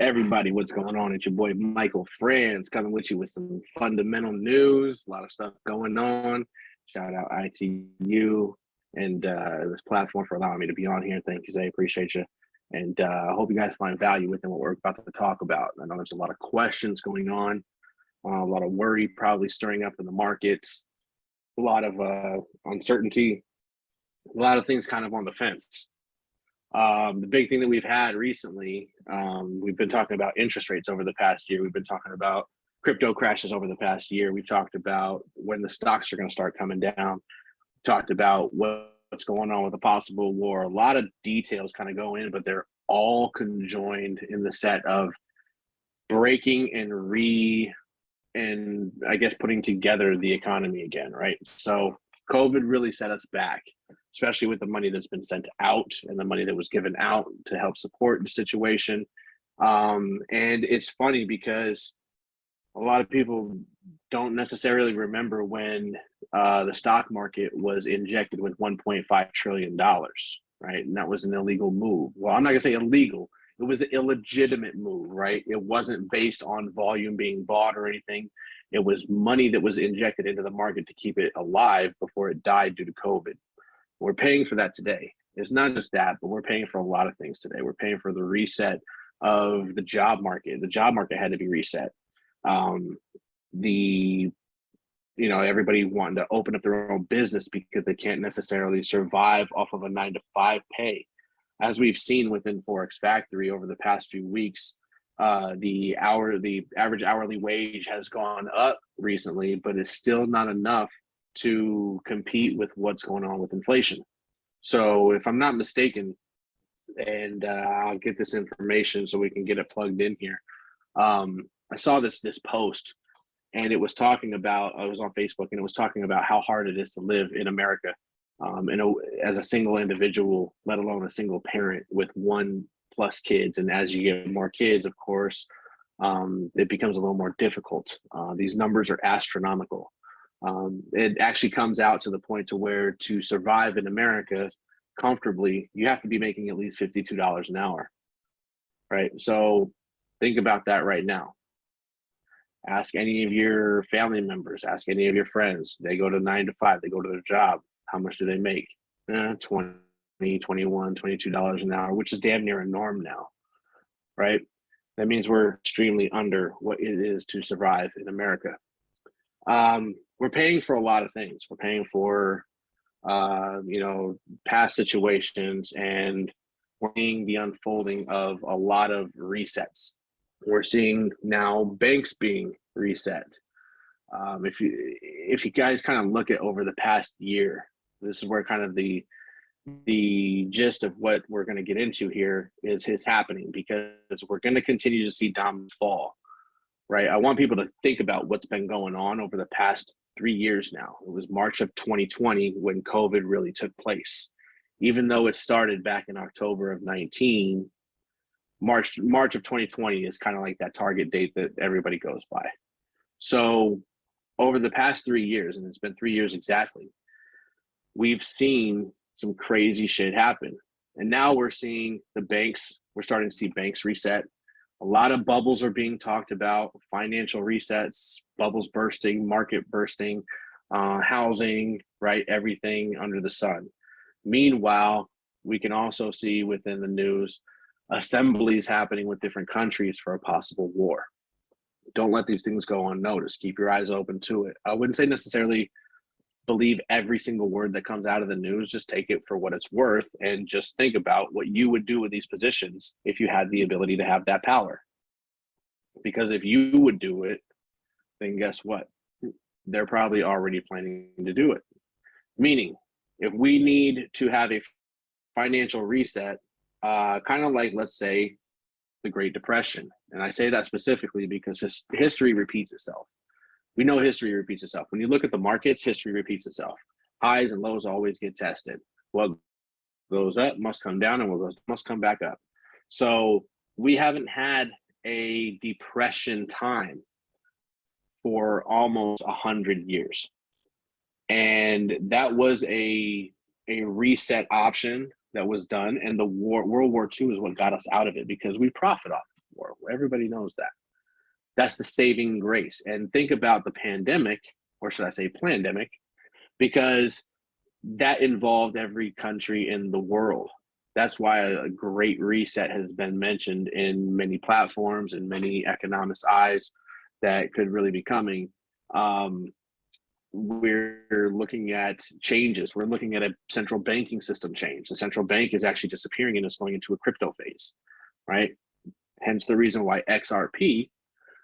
Everybody, what's going on? It's your boy Michael Franz coming with you with some fundamental news, a lot of stuff going on. Shout out ITU and this platform for allowing me to be on here. Thank you, Zay. Appreciate you. And I hope you guys find value within what we're about to talk about. I know there's a lot of questions going on, a lot of worry probably stirring up in the markets, a lot of uncertainty, a lot of things kind of on the fence. The big thing that we've had recently, we've been talking about interest rates over the past year. We've been talking about crypto crashes over the past year. We've talked about when the stocks are going to start coming down. We've talked about what's going on with a possible war. A lot of details kind of go in, but they're all conjoined in the set of breaking and I guess putting together the economy again, right? So COVID really set us back, especially with the money that's been sent out and the money that was given out to help support the situation. And it's funny because a lot of people don't necessarily remember when the stock market was injected with $1.5 trillion, right? And that was an illegal move. Well, I'm not gonna say illegal. It was an illegitimate move, right? It wasn't based on volume being bought or anything. It was money that was injected into the market to keep it alive before it died due to COVID. We're paying for that today. It's not just that, but we're paying for a lot of things today. We're paying for the reset of the job market. The job market had to be reset. Everybody wanting to open up their own business because they can't necessarily survive off of a 9-to-5 pay. As we've seen within Forex Factory over the past few weeks, the average hourly wage has gone up recently, but it's still not enough to compete with what's going on with inflation. So if I'm not mistaken, and I'll get this information so we can get it plugged in here. I saw this post, and it was talking about, I was on Facebook, and it was talking about how hard it is to live in America as a single individual, let alone a single parent with 1+ kids. And as you get more kids, of course, it becomes a little more difficult. These numbers are astronomical. It actually comes out to the point to where to survive in America comfortably, you have to be making at least $52 an hour, right? So think about that right now. Ask any of your family members, ask any of your friends. They go to 9-to-5, they go to their job. How much do they make? $20, $21, $22 an hour, which is damn near a norm now, right? That means we're extremely under what it is to survive in America. We're paying for a lot of things. We're paying for, past situations, and we're seeing the unfolding of a lot of resets. We're seeing now banks being reset. If you guys kind of look at over the past year, this is where kind of the gist of what we're going to get into here is happening, because we're going to continue to see dominoes fall, right? I want people to think about what's been going on over the past 3 years now. It was March of 2020 when COVID really took place. Even though it started back in October of 19, March of 2020 is kind of like that target date that everybody goes by. So over the past 3 years, and it's been 3 years exactly, we've seen some crazy shit happen. And now we're seeing we're starting to see banks reset. A lot of bubbles are being talked about, financial resets, bubbles bursting, market bursting, housing, right? Everything under the sun. Meanwhile, we can also see within the news assemblies happening with different countries for a possible war. Don't let these things go unnoticed. Keep your eyes open to it. I wouldn't say necessarily believe every single word that comes out of the news. Just take it for what it's worth, and just think about what you would do with these positions if you had the ability to have that power. Because if you would do it, then guess what? They're probably already planning to do it. Meaning, if we need to have a financial reset, kind of like, let's say, the Great Depression. And I say that specifically because history repeats itself. We know history repeats itself. When you look at the markets, history repeats itself. Highs and lows always get tested. What goes up must come down, and what goes must come back up. So we haven't had a depression time for almost 100 years. And that was a reset option that was done. And World War II is what got us out of it, because we profit off war. Everybody knows that. That's the saving grace. And think about the pandemic, or should I say pandemic, because that involved every country in the world. That's why a great reset has been mentioned in many platforms and many economists' eyes that could really be coming. We're looking at changes. We're looking at a central banking system change. The central bank is actually disappearing and is going into a crypto phase, right? Hence the reason why XRP,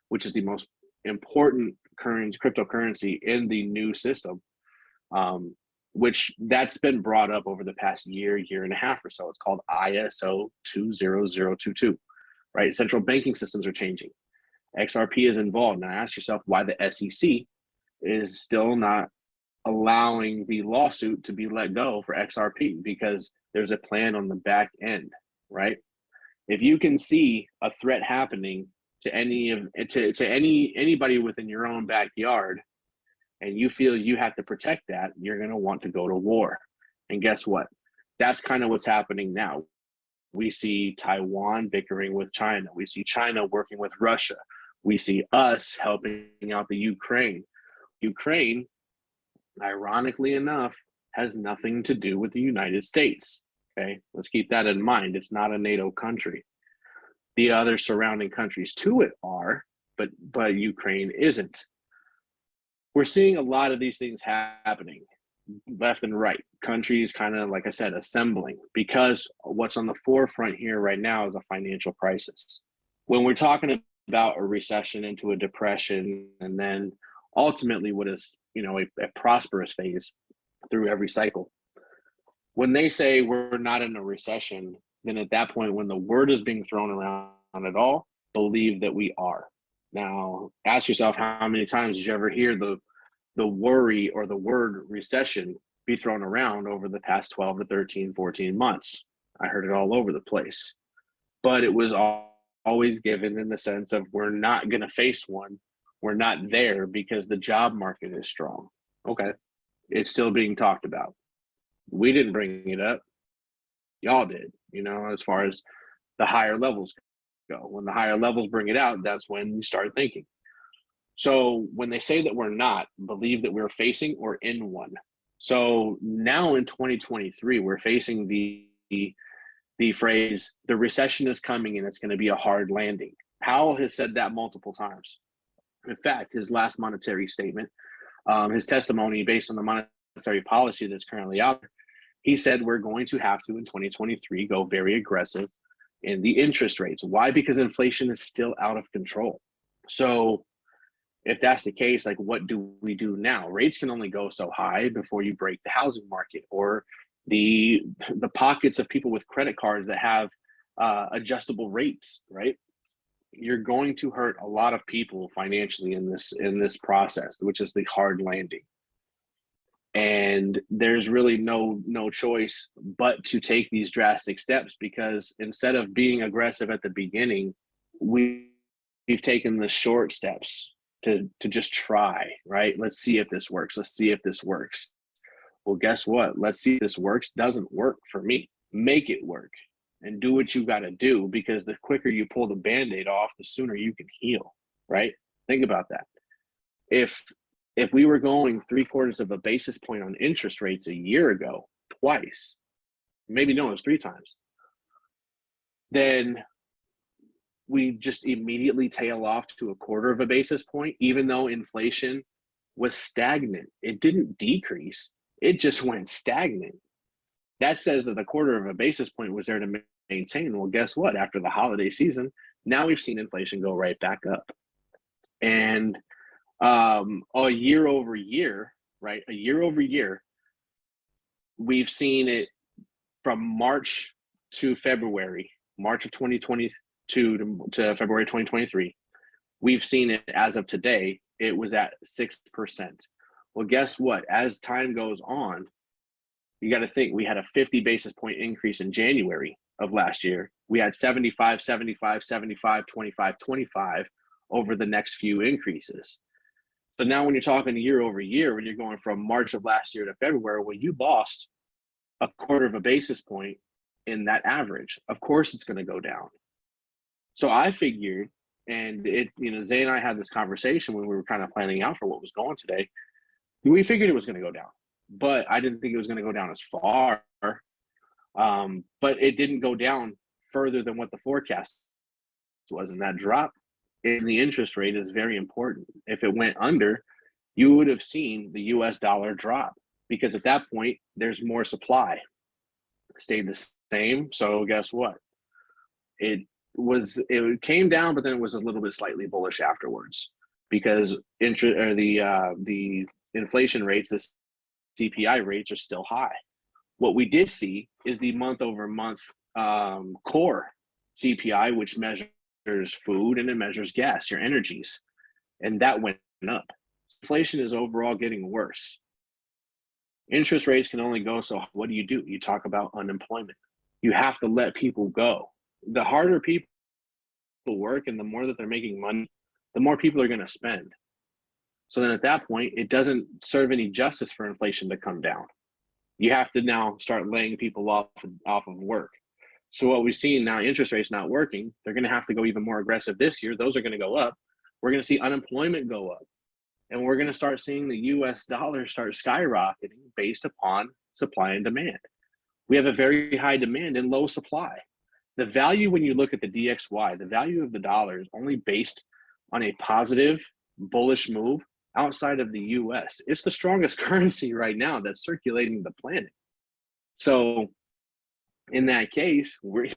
which is the most important cryptocurrency in the new system, which that's been brought up over the past year and a half or so. It's called ISO 20022, right? Central banking systems are changing. XRP is involved. Now ask yourself why the SEC is still not allowing the lawsuit to be let go for XRP, because there's a plan on the back end, right? If you can see a threat happening to anybody within your own backyard, and you feel you have to protect that, you're going to want to go to war. And guess what? That's kind of what's happening now. We see Taiwan bickering with China. We see China working with Russia. We see us helping out the Ukraine. Ukraine, ironically enough, has nothing to do with the United States. Okay, let's keep that in mind. It's not a NATO country. The other surrounding countries to it are, but Ukraine isn't. We're seeing a lot of these things happening left and right. Countries kind of, like I said, assembling, because what's on the forefront here right now is a financial crisis. When we're talking about a recession into a depression, and then ultimately what is, a prosperous phase through every cycle. When they say we're not in a recession, then at that point, when the word is being thrown around at all, believe that we are. Now, ask yourself, how many times did you ever hear the worry or the word recession be thrown around over the past 12 to 13, 14 months? I heard it all over the place. But it was always given in the sense of, we're not going to face one. We're not there because the job market is strong. Okay. It's still being talked about. We didn't bring it up. Y'all did, as far as the higher levels go. When the higher levels bring it out, that's when you start thinking. So when they say that we're not, believe that we're facing or in one. So now in 2023, we're facing the phrase, the recession is coming and it's going to be a hard landing. Powell has said that multiple times. In fact, his last monetary statement, his testimony based on the monetary policy that's currently out there, he said we're going to have to, in 2023, go very aggressive in the interest rates. Why? Because inflation is still out of control. So if that's the case, like, what do we do now? Rates can only go so high before you break the housing market, or the pockets of people with credit cards that have adjustable rates, right? You're going to hurt a lot of people financially in this process, which is the hard landing. And there's really no choice but to take these drastic steps, because instead of being aggressive at the beginning, we've taken the short steps to just try, right? Let's see if this works. Let's see if this works. Well, guess what? Let's see if this works. Doesn't work for me. Make it work and do what you got to do, because the quicker you pull the Band-Aid off, the sooner you can heal, right? Think about that. If we were going 3/4 of a basis point on interest rates a year ago, twice, maybe no, it was 3 times, then we just immediately tail off to 1/4 of a basis point, even though inflation was stagnant. It didn't decrease. It just went stagnant. That says that 1/4 of a basis point was there to maintain. Well, guess what? After the holiday season, now we've seen inflation go right back up. And a year over year, right? A year over year, we've seen it from March to February, March of 2022 to February 2023. We've seen it as of today, it was at 6%. Well, guess what? As time goes on, you got to think, we had a 50 basis point increase in January of last year. We had 75, 75, 75, 25, 25 over the next few increases. So now when you're talking year over year, when you're going from March of last year to February, well, you lost 1/4 of a basis point in that average. Of course, it's going to go down. So I figured, and Zay and I had this conversation when we were kind of planning out for what was going today. We figured it was going to go down, but I didn't think it was going to go down as far. But it didn't go down further than what the forecast was, and that drop in the interest rate is very important. If it went under, you would have seen the US dollar drop, because at that point there's more supply. Stayed the same. So guess what? It came down, but then it was a little bit slightly bullish afterwards, because the inflation rates, the CPI rates, are still high. What we did see is the month-over-month core CPI, which measures food and it measures gas, your energies, and that went up. Inflation is overall getting worse. Interest rates can only go so. What do? You talk about unemployment. You have to let people go. The harder people work and the more that they're making money, the more people are going to spend. So then at that point, it doesn't serve any justice for inflation to come down. You have to now start laying people off of work. So what we've seen now, interest rates not working, they're going to have to go even more aggressive this year. Those are going to go up. We're going to see unemployment go up. And we're going to start seeing the US dollar start skyrocketing based upon supply and demand. We have a very high demand and low supply. The value, when you look at the DXY, the value of the dollar is only based on a positive, bullish move outside of the US. It's the strongest currency right now that's circulating the planet. So in that case, we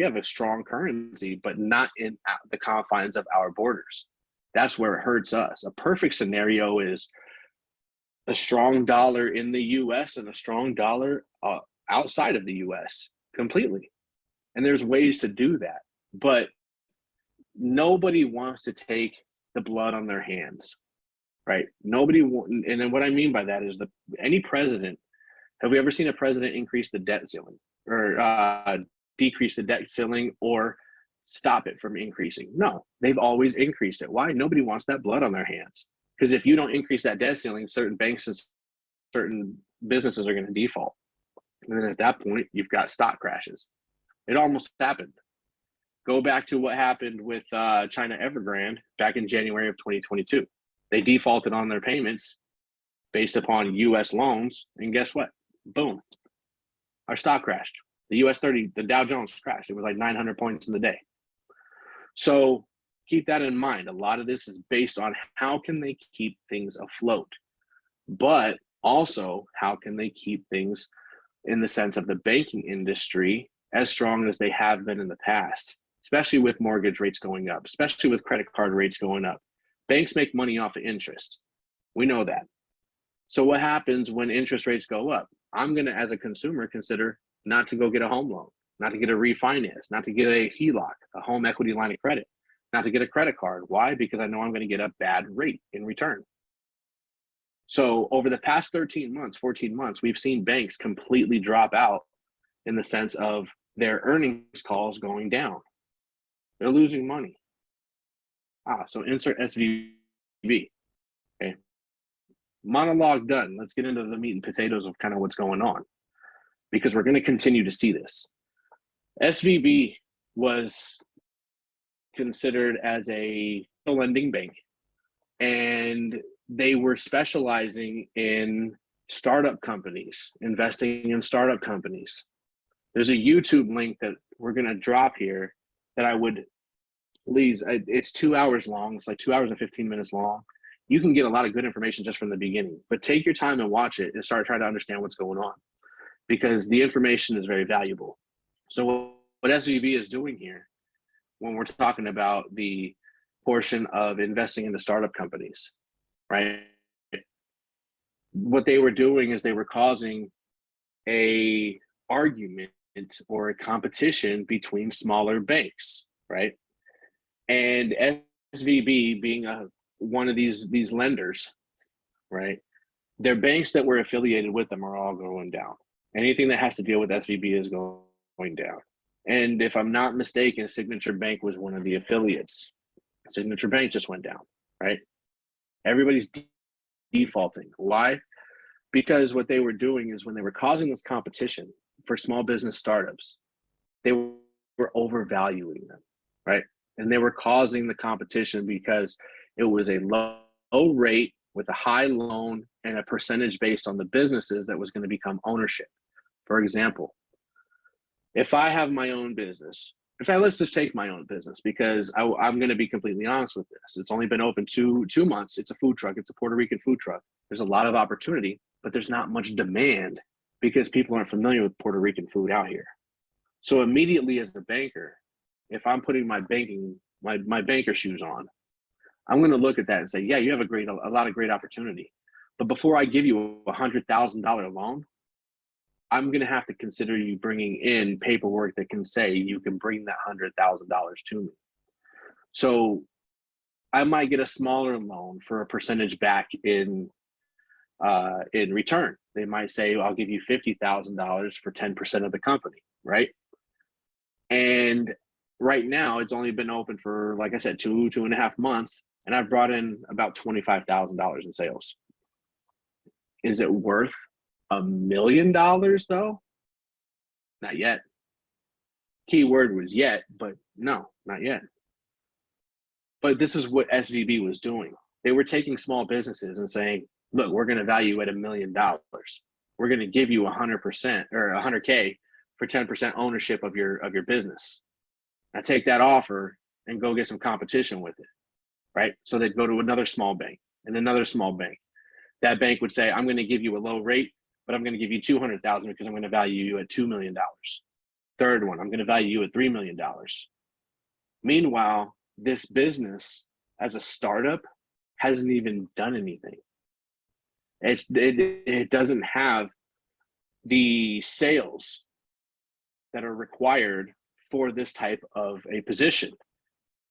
have a strong currency, but not in the confines of our borders. That's where it hurts us. A perfect scenario is a strong dollar in the US and a strong dollar outside of the US completely. And there's ways to do that, but nobody wants to take the blood on their hands, right? And then what I mean by that is any president, have we ever seen a president increase the debt ceiling or decrease the debt ceiling or stop it from increasing? No, they've always increased it. Why? Nobody wants that blood on their hands. Because if you don't increase that debt ceiling, certain banks and certain businesses are going to default. And then at that point, you've got stock crashes. It almost happened. Go back to what happened with China Evergrande back in January of 2022. They defaulted on their payments based upon US loans. And guess what? Boom. Our stock crashed. The US 30, the Dow Jones crashed. It was like 900 points in the day. So keep that in mind. A lot of this is based on how can they keep things afloat, but also how can they keep things in the sense of the banking industry as strong as they have been in the past, especially with mortgage rates going up, especially with credit card rates going up. Banks make money off of interest. We know that. So what happens when interest rates go up? I'm going to, as a consumer, consider not to go get a home loan, not to get a refinance, not to get a HELOC, a home equity line of credit, not to get a credit card. Why? Because I know I'm going to get a bad rate in return. So over the past 13 months, 14 months, we've seen banks completely drop out in the sense of their earnings calls going down. They're losing money. So insert SVB. Okay. Monologue done. Let's get into the meat and potatoes of kind of what's going on, because we're going to continue to see this. SVB was considered as a lending bank, and they were specializing in startup companies, investing in startup companies. There's a YouTube link that we're going to drop here that I would please, it's 2 hours long. It's like 2 hours and 15 minutes long. You can get a lot of good information just from the beginning, but take your time and watch it and start trying to understand what's going on, because the information is very valuable. So what SVB is doing here, when we're talking about the portion of investing into startup companies, right? What they were doing is they were causing a argument or a competition between smaller banks, right? And SVB being one of these lenders, right? Their banks that were affiliated with them are all going down. Anything that has to deal with SVB is going down. And if I'm not mistaken, Signature Bank was one of the affiliates. Signature Bank just went down, right? Everybody's defaulting. Why? Because what they were doing is when they were causing this competition for small business startups, they were overvaluing them, right? and they were causing the competition because it was a low rate with a high loan and a percentage based on the businesses that was going to become ownership. For example, if I have my own business, let's just take my own business, because I'm going to be completely honest with this. It's only been open two months. It's a food truck. It's a Puerto Rican food truck. There's a lot of opportunity, but there's not much demand because people aren't familiar with Puerto Rican food out here. So immediately as the banker, if I'm putting my banker shoes on, I'm going to look at that and say, yeah, you have a lot of great opportunity. But before I give you a $100,000 loan, I'm going to have to consider you bringing in paperwork that can say you can bring that $100,000 to me. So I might get a smaller loan for a percentage back in return. They might say, I'll give you $50,000 for 10% of the company, right? And right now it's only been open for, like I said, 2.5 months, and I've brought in about $25,000 in sales. Is it worth $1 million though? Not yet. Key word was yet, but no, not yet. But this is what SVB was doing. They were taking small businesses and saying, look, we're going to value at $1 million. We're going to give you 100% or 100K for 10% ownership of your business. Now take that offer and go get some competition with it, right? So they'd go to another small bank and another small bank. That bank would say, I'm going to give you a low rate, but I'm going to give you $200,000 because I'm going to value you at $2 million. Third one, I'm going to value you at $3 million. Meanwhile, this business as a startup hasn't even done anything. It doesn't have the sales that are required for this type of a position.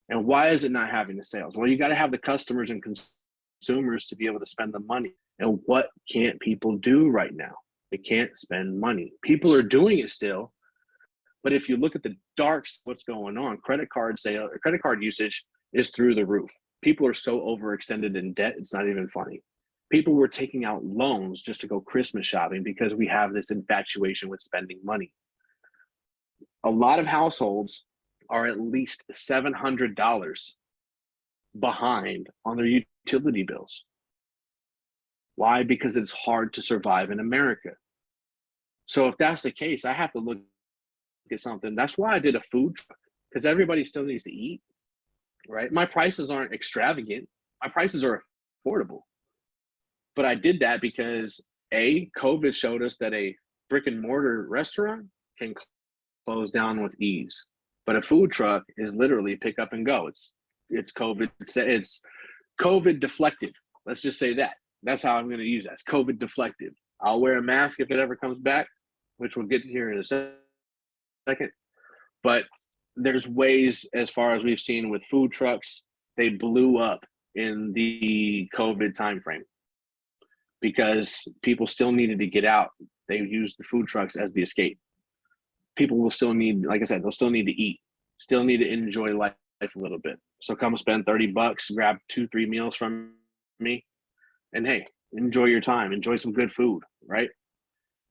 And why is it not having the sales? Well, you got to have the customers and consumers to be able to spend the money. And what can't people do right now? They can't spend money. People are doing it still, but if you look at the darks, what's going on? Credit card usage is through the roof. People are so overextended in debt, it's not even funny. People were taking out loans just to go Christmas shopping because we have this infatuation with spending money. A lot of households are at least $700 behind on their utility bills. Why? Because it's hard to survive in America. So if that's the case, I have to look at something. That's why I did a food truck, because everybody still needs to eat, right? My prices aren't extravagant. My prices are affordable. But I did that because COVID showed us that a brick and mortar restaurant can close down with ease, but a food truck is literally pick up and go. It's COVID. It's COVID deflective. Let's just say that. That's how I'm going to use that. It's COVID deflective. I'll wear a mask if it ever comes back, which we'll get to here in a second. But there's ways, as far as we've seen with food trucks, they blew up in the COVID timeframe because people still needed to get out. They used the food trucks as the escape. People will still need, like I said, they'll still need to eat, still need to enjoy life a little bit. So come spend $30, grab 2-3 meals from me, and hey, enjoy your time, enjoy some good food, right?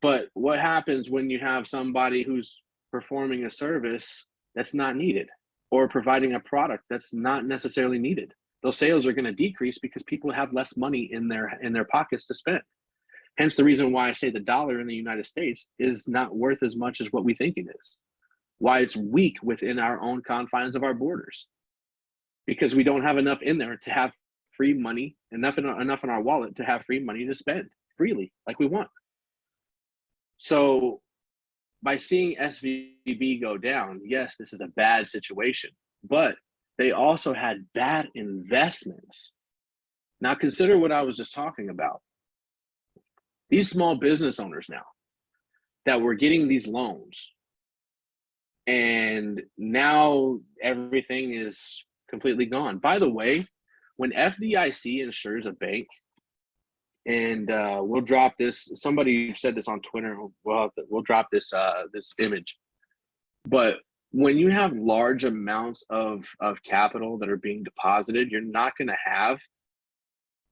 But what happens when you have somebody who's performing a service that's not needed, or providing a product that's not necessarily needed? Those sales are going to decrease because people have less money in their pockets to spend. Hence the reason why I say the dollar in the United States is not worth as much as what we think it is. Why it's weak within our own confines of our borders. Because we don't have enough in there to have free money, enough in our wallet to have free money to spend freely like we want. So by seeing SVB go down, yes, this is a bad situation, but they also had bad investments. Now consider what I was just talking about. These small business owners now that were getting these loans, and now everything is completely gone. By the way, when FDIC insures a bank, and we'll drop this, somebody said this on Twitter, we'll drop this this image, but when you have large amounts of capital that are being deposited, you're not going to have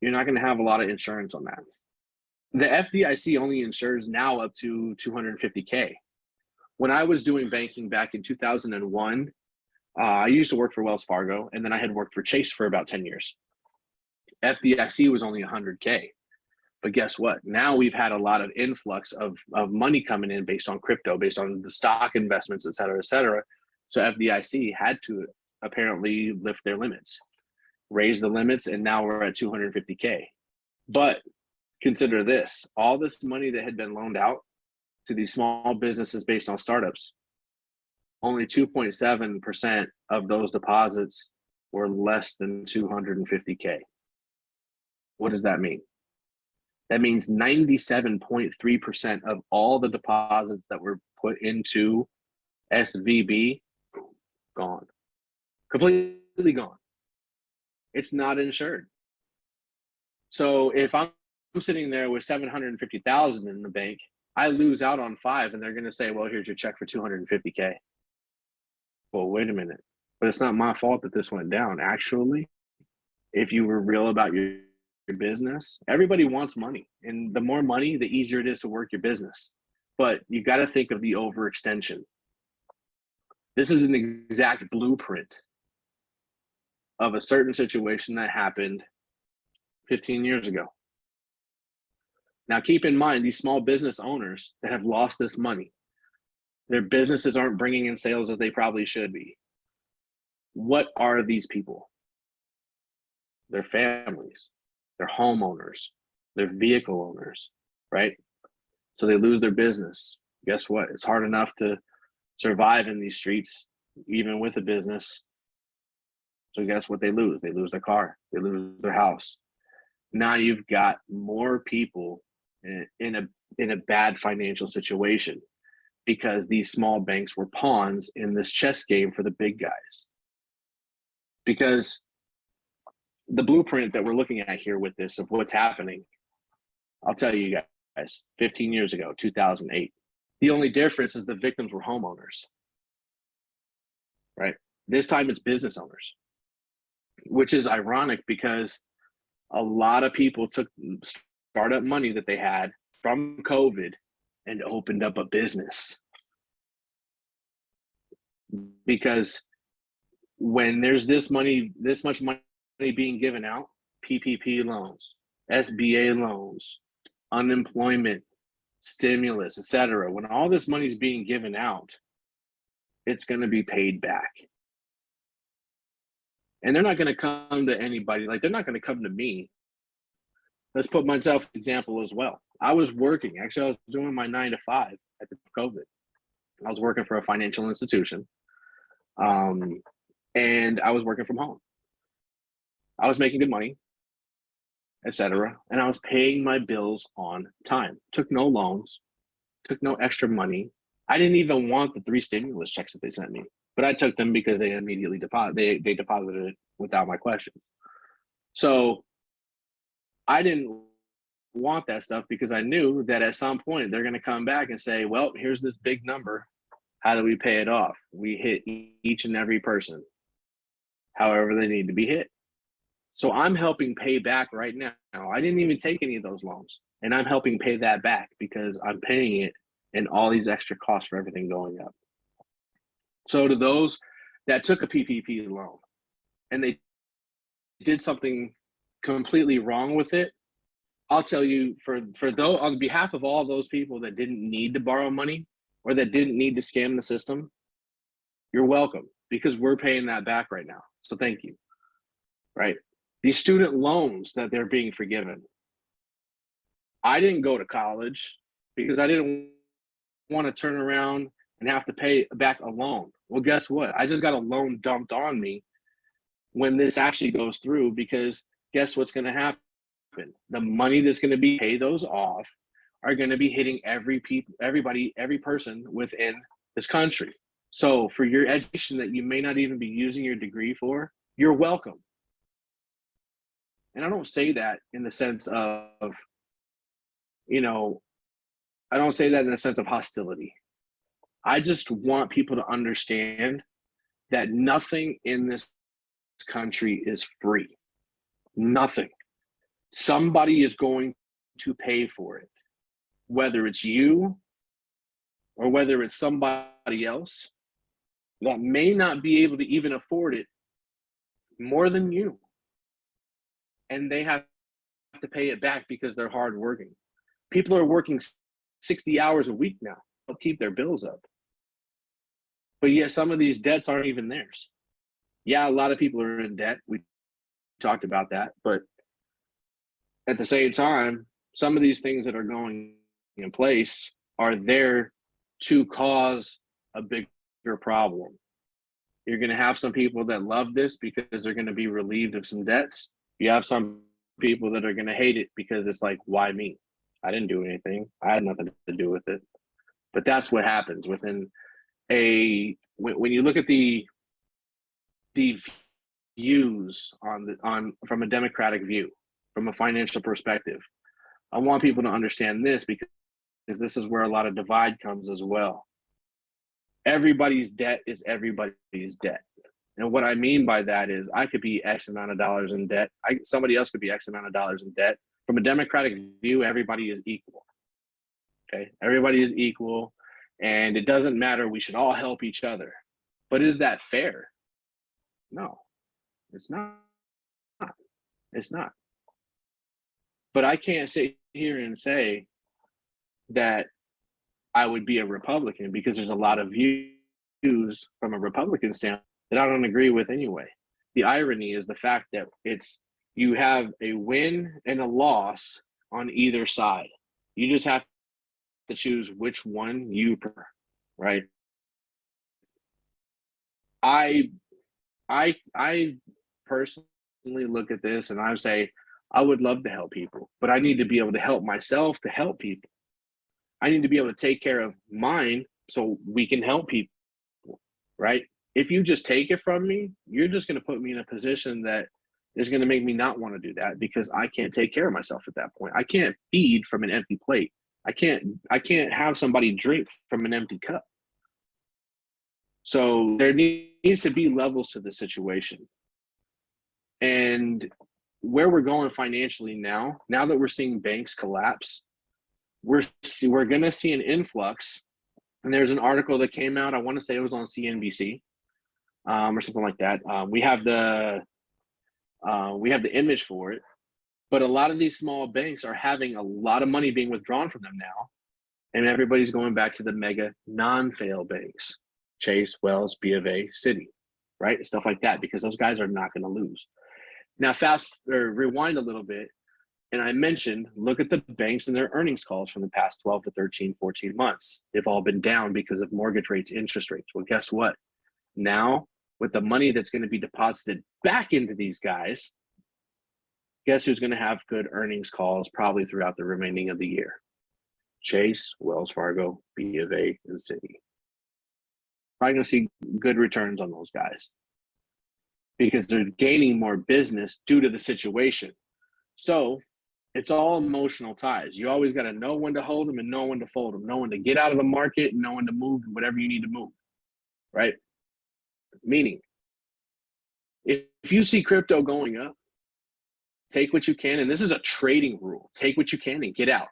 a lot of insurance on that. The FDIC only insures now up to $250K. When I was doing banking back in 2001, I used to work for Wells Fargo, and then I had worked for Chase for about 10 years. FDIC was only 100K. But guess what? Now we've had a lot of influx of money coming in based on crypto, based on the stock investments, et cetera, et cetera. So FDIC had to apparently lift their limits, raise the limits, and now we're at 250K. But consider this, all this money that had been loaned out to these small businesses based on startups, only 2.7% of those deposits were less than 250K. What does that mean? That means 97.3% of all the deposits that were put into SVB, gone. Completely gone. It's not insured. So if I'm sitting there with 750,000 in the bank, I lose out on 5, and they're going to say, well, here's your check for 250K. Well, wait a minute. But it's not my fault that this went down. Actually, if you were real about your business, everybody wants money. And the more money, the easier it is to work your business. But you got to think of the overextension. This is an exact blueprint of a certain situation that happened 15 years ago. Now, keep in mind, these small business owners that have lost this money, their businesses aren't bringing in sales as they probably should be. What are these people? Their families, their homeowners, their vehicle owners, right? So they lose their business. Guess what? It's hard enough to survive in these streets, even with a business. So guess what they lose? They lose their car, they lose their house. Now you've got more people in a bad financial situation because these small banks were pawns in this chess game for the big guys. Because the blueprint that we're looking at here with this of what's happening, I'll tell you guys, 15 years ago, 2008, the only difference is the victims were homeowners, right? This time it's business owners, which is ironic because a lot of people took startup money that they had from COVID and opened up a business. Because when there's this much money being given out, PPP loans, SBA loans, unemployment, stimulus, etc., when all this money is being given out, it's going to be paid back. And they're not going to come to anybody. Like, they're not going to come to me. Let's put myself as an example as well. I was working. Actually, I was doing my 9 to 5 at the COVID. I was working for a financial institution. And I was working from home. I was making good money, etc. And I was paying my bills on time. Took no loans, took no extra money. I didn't even want the 3 stimulus checks that they sent me, but I took them because they immediately deposited it without my questions. So I didn't want that stuff because I knew that at some point they're going to come back and say, well, here's this big number. How do we pay it off? We hit each and every person, however they need to be hit. So I'm helping pay back right now. I didn't even take any of those loans, and I'm helping pay that back because I'm paying it and all these extra costs for everything going up. So to those that took a PPP loan and they did something completely wrong with it, I'll tell you, for those, on behalf of all those people that didn't need to borrow money or that didn't need to scam the system, you're welcome, because we're paying that back right now. So thank you, right? These student loans that they're being forgiven. I didn't go to college because I didn't want to turn around and have to pay back a loan. Well, guess what? I just got a loan dumped on me when this actually goes through, because guess what's going to happen? The money that's going to be paid those off are going to be hitting everybody, every person within this country. So for your education that you may not even be using your degree for, you're welcome. And I don't say that in the sense of, I don't say that in the sense of hostility. I just want people to understand that nothing in this country is free. Nothing. Somebody is going to pay for it, whether it's you or whether it's somebody else. that may not be able to even afford it more than you, and they have to pay it back because they're hardworking. People are working 60 hours a week now to keep their bills up. But yet some of these debts aren't even theirs. Yeah, a lot of people are in debt. We talked about that. But at the same time, some of these things that are going in place are there to cause a bigger problem. You're going to have some people that love this because they're going to be relieved of some debts. You have some people that are going to hate it because it's like, why me? I didn't do anything. I had nothing to do with it. But that's what happens within when you look at the views on from a democratic view, from a financial perspective. I want people to understand this because this is where a lot of divide comes as well. Everybody's debt is everybody's debt. And what I mean by that is I could be X amount of dollars in debt. Somebody else could be X amount of dollars in debt. From a democratic view, everybody is equal. Okay, everybody is equal, and it doesn't matter. We should all help each other. But is that fair? No, it's not. It's not. But I can't sit here and say that I would be a Republican because there's a lot of views from a Republican standpoint that I don't agree with anyway. The irony is the fact that you have a win and a loss on either side. You just have to choose which one you prefer, right? I personally look at this and I say, I would love to help people, but I need to be able to help myself to help people. I need to be able to take care of mine so we can help people, right? If you just take it from me, you're just going to put me in a position that is going to make me not want to do that because I can't take care of myself at that point. I can't feed from an empty plate. I can't have somebody drink from an empty cup. So there needs to be levels to the situation. And where we're going financially now that we're seeing banks collapse, we're going to see an influx. And there's an article that came out, I want to say it was on CNBC or something like that. We have the image for it, but a lot of these small banks are having a lot of money being withdrawn from them now, and everybody's going back to the mega non-fail banks, Chase, Wells, B of A, Citi, right? Stuff like that, because those guys are not going to lose. Now, rewind a little bit, and I mentioned, look at the banks and their earnings calls from the past 12 to 13, 14 months. They've all been down because of mortgage rates, interest rates. Well, guess what? Now, with the money that's going to be deposited back into these guys, guess who's going to have good earnings calls probably throughout the remaining of the year? Chase, Wells Fargo, B of A, and Citi. Probably going to see good returns on those guys because they're gaining more business due to the situation. So it's all emotional ties. You always got to know when to hold them and know when to fold them, know when to get out of the market and know when to move whatever you need to move, right? Meaning, if you see crypto going up, take what you can. And this is a trading rule. Take what you can and get out.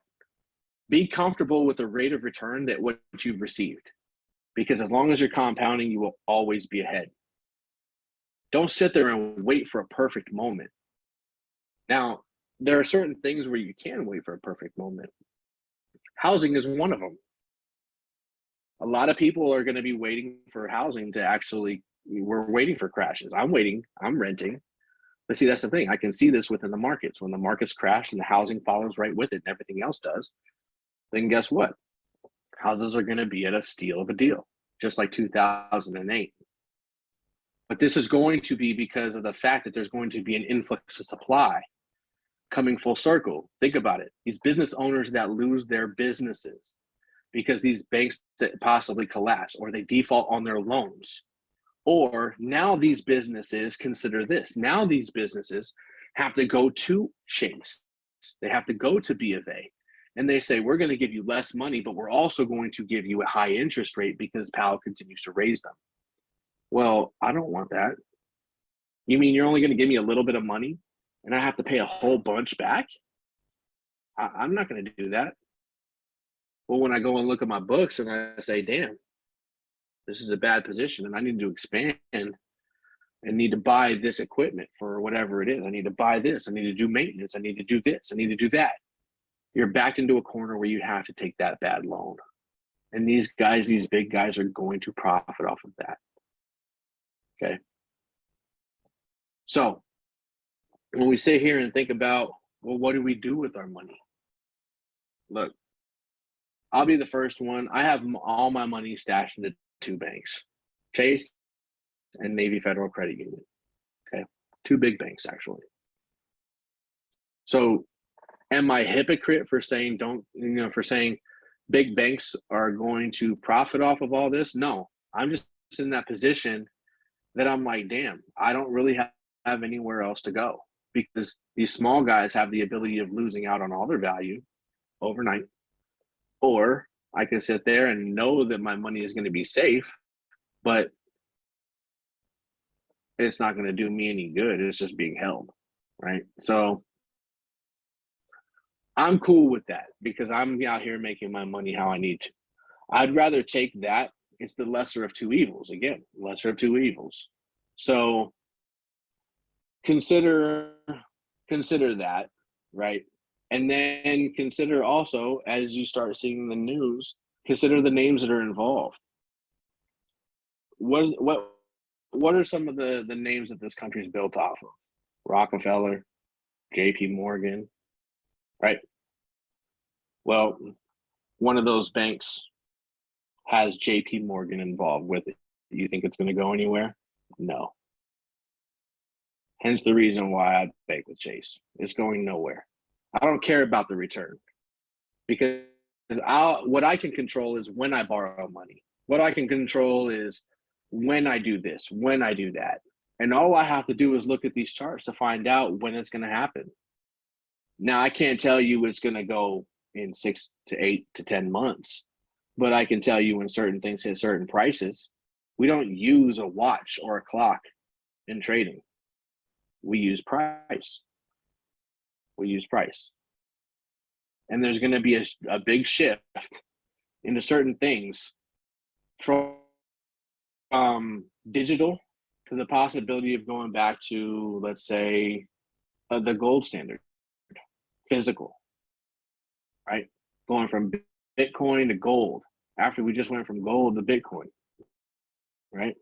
Be comfortable with the rate of return that what you've received. Because as long as you're compounding, you will always be ahead. Don't sit there and wait for a perfect moment. Now, there are certain things where you can wait for a perfect moment. Housing is one of them. A lot of people are going to be waiting for housing to actually, we're waiting for crashes. I'm waiting, I'm renting. But see, that's the thing. I can see this within the markets. When the markets crash and the housing follows right with it and everything else does, then guess what? Houses are going to be at a steal of a deal, just like 2008. But this is going to be because of the fact that there's going to be an influx of supply coming full circle. Think about it. These business owners that lose their businesses because these banks that possibly collapse or they default on their loans. Or now these businesses, consider this, now these businesses have to go to Chase. They have to go to B of A. And they say, we're going to give you less money, but we're also going to give you a high interest rate because Powell continues to raise them. Well, I don't want that. You mean you're only going to give me a little bit of money and I have to pay a whole bunch back? I'm not going to do that. Well, when I go and look at my books and I say, damn, this is a bad position and I need to expand and need to buy this equipment for whatever it is. I need to buy this. I need to do maintenance. I need to do this. I need to do that. You're backed into a corner where you have to take that bad loan. And these guys, these big guys are going to profit off of that. Okay. So when we sit here and think about, well, what do we do with our money? Look, I'll be the first one. I have all my money stashed into 2 banks, Chase and Navy Federal Credit Union. Okay. 2 big banks, actually. So am I a hypocrite for saying for saying big banks are going to profit off of all this? No, I'm just in that position that I'm like, damn, I don't really have anywhere else to go, because these small guys have the ability of losing out on all their value overnight. Or I can sit there and know that my money is going to be safe, but it's not going to do me any good. It's just being held, right? So I'm cool with that because I'm out here making my money how I need to. I'd rather take that. It's the lesser of 2 evils. Again, lesser of 2 evils. So consider that, right? And then consider also, as you start seeing the news, consider the names that are involved. What are some of the names that this country is built off of? Rockefeller, JP Morgan, right? Well, one of those banks has JP Morgan involved with it. You think it's going to go anywhere? No. Hence the reason why I bank with Chase. It's going nowhere. I don't care about the return, because what I can control is when I borrow money. What I can control is when I do this, when I do that. And all I have to do is look at these charts to find out when it's going to happen. Now, I can't tell you it's going to go in 6 to 8 to 10 months, but I can tell you when certain things hit certain prices. We don't use a watch or a clock in trading. We use price. And there's going to be a big shift into certain things, from digital to the possibility of going back to, let's say, the gold standard, physical, right? Going from Bitcoin to gold after we just went from gold to Bitcoin, right?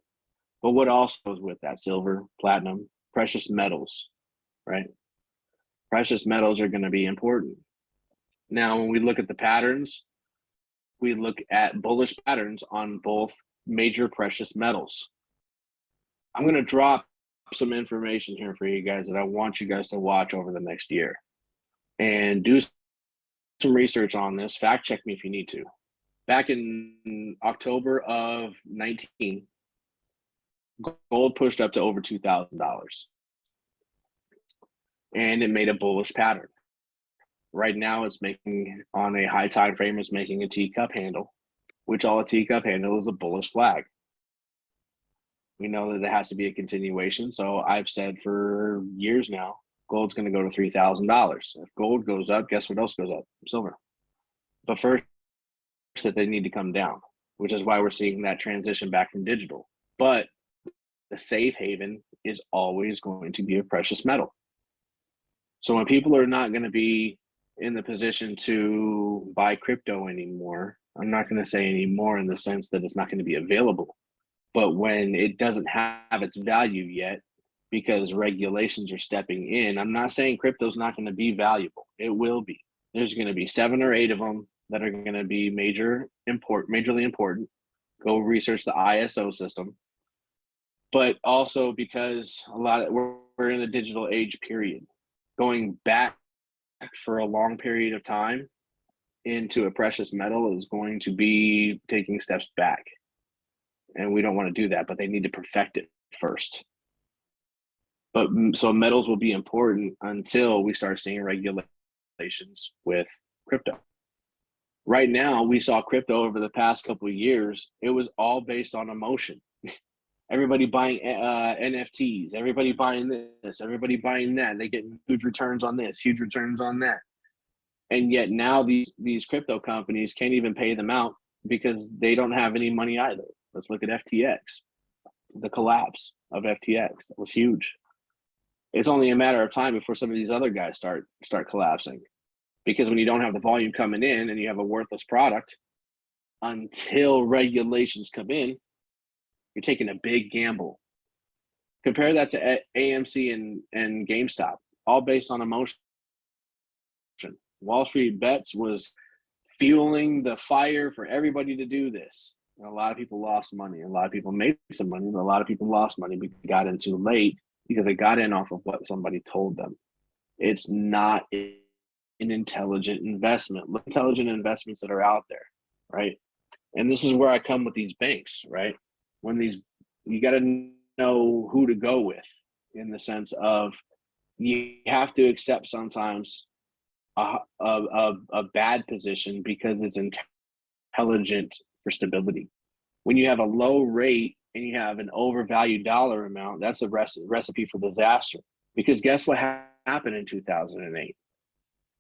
But what also goes with that? Silver, platinum, precious metals, right? Precious metals are going to be important. Now, when we look at the patterns, we look at bullish patterns on both major precious metals. I'm going to drop some information here for you guys that I want you guys to watch over the next year and do some research on this. Fact check me if you need to. Back in October of 19, gold pushed up to over $2,000 and it made a bullish pattern. Right now it's making, on a high time frame, it's making a teacup handle, which all a teacup handle is a bullish flag. We know that there has to be a continuation. So I've said for years now, gold's going to go to $3,000. If gold goes up, guess what else goes up? Silver. But first, that they need to come down, which is why we're seeing that transition back from digital. But the safe haven is always going to be a precious metal. So when people are not going to be in the position to buy crypto anymore, I'm not going to say anymore in the sense that it's not going to be available, but when it doesn't have its value yet because regulations are stepping in, I'm not saying crypto's not going to be valuable. It will be. There's going to be 7 or 8 of them that are going to be majorly important. Go research the ISO system. But also because we're in a digital age period. Going back for a long period of time into a precious metal is going to be taking steps back. And we don't want to do that, but they need to perfect it first. But so metals will be important until we start seeing regulations with crypto. Right now, we saw crypto over the past couple of years. It was all based on emotion. Everybody buying NFTs, everybody buying this, everybody buying that. They get huge returns on this, huge returns on that. And yet now these crypto companies can't even pay them out because they don't have any money either. Let's look at FTX. The collapse of FTX was huge. It's only a matter of time before some of these other guys start collapsing, because when you don't have the volume coming in and you have a worthless product until regulations come in, you're taking a big gamble. Compare that to AMC and GameStop, all based on emotion. Wall Street Bets was fueling the fire for everybody to do this. And a lot of people lost money. A lot of people made some money, but a lot of people lost money because they got in too late, because they got in off of what somebody told them. It's not an intelligent investment. Look at intelligent investments that are out there, right? And this is where I come with these banks, right? When you got to know who to go with, in the sense of you have to accept sometimes a bad position because it's intelligent for stability. When you have a low rate and you have an overvalued dollar amount, that's a recipe for disaster. Because guess what happened in 2008?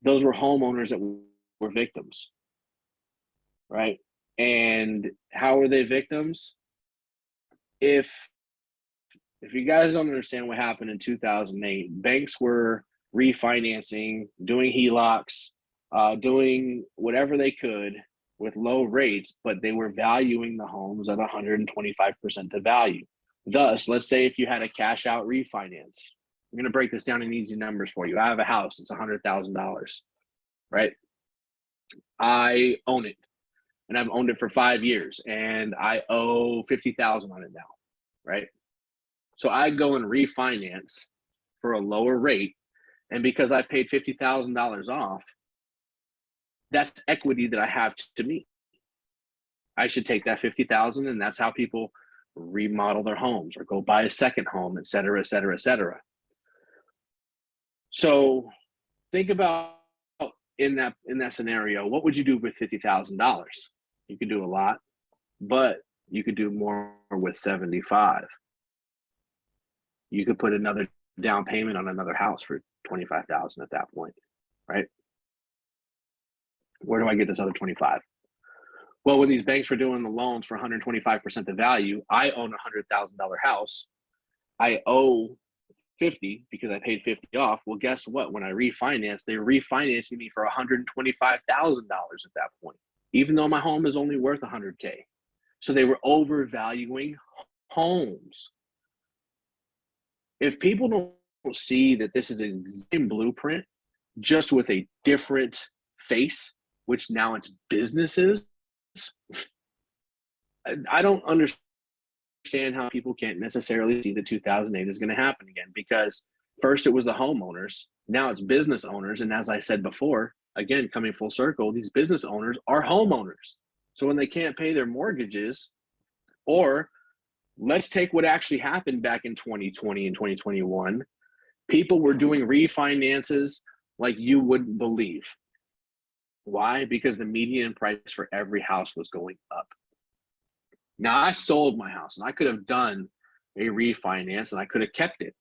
Those were homeowners that were victims, right? And how were they victims? If you guys don't understand what happened in 2008, banks were refinancing, doing HELOCs, doing whatever they could with low rates, but they were valuing the homes at 125% of value. Thus, let's say if you had a cash out refinance, I'm going to break this down in easy numbers for you. I have a house, it's $100,000, right? I own it, and I've owned it for 5 years, and I owe $50,000 on it now, right? So I go and refinance for a lower rate, and because I paid $50,000 off, that's equity that I have to me. I should take that $50,000, and that's how people remodel their homes or go buy a second home, et cetera, et cetera, et cetera. So think about in that scenario, what would you do with $50,000? You could do a lot, but you could do more with 75. You could put another down payment on another house for $25,000 at that point, right? Where do I get this other 25? Well, when these banks were doing the loans for 125% the value, I own a $100,000 house. I owe 50 because I paid 50 off. Well, guess what? When I refinance, they're refinancing me for $125,000 at that point, even though my home is only worth $100K. So they were overvaluing homes. If people don't see that this is a same blueprint, just with a different face, which now it's businesses, I don't understand how people can't necessarily see that 2008 is going to happen again, because first it was the homeowners, now it's business owners. And as I said before, again, coming full circle, these business owners are homeowners. So when they can't pay their mortgages, or let's take what actually happened back in 2020 and 2021, people were doing refinances like you wouldn't believe. Why? Because the median price for every house was going up. Now, I sold my house, and I could have done a refinance, and I could have kept it.